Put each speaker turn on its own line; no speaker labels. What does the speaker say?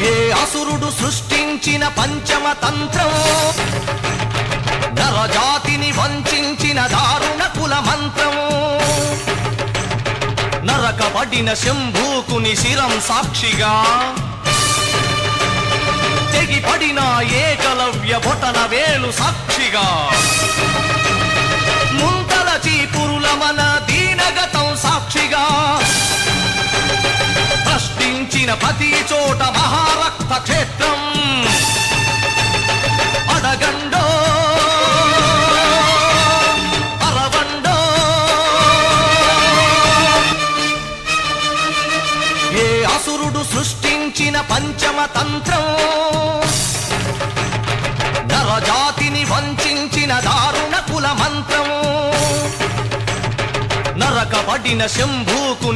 ఏ అసురుడు సృష్టించిన పంచమ తంత్రం, నరజాతిని వంచిన దారుణ కుల మంత్రం, నరకబడిన శంభూకుని శిరం సాక్షిగా, తెగిపడిన ఏకలవ్య బొటన వేలు సాక్షిగా, ముంతల చీపురుల మన దీనగతం సాక్షిగా, ప్రశ్నించిన ప్రతి చోట మహారక్త క్షేత్రం అడగండో అరవండో. ఏ అసురుడు సృష్టించిన పంచమ తంత్రం, నరజాతిని వంచిన దారుణ కుల మంత్రం, నరకబడిన శంభూకుని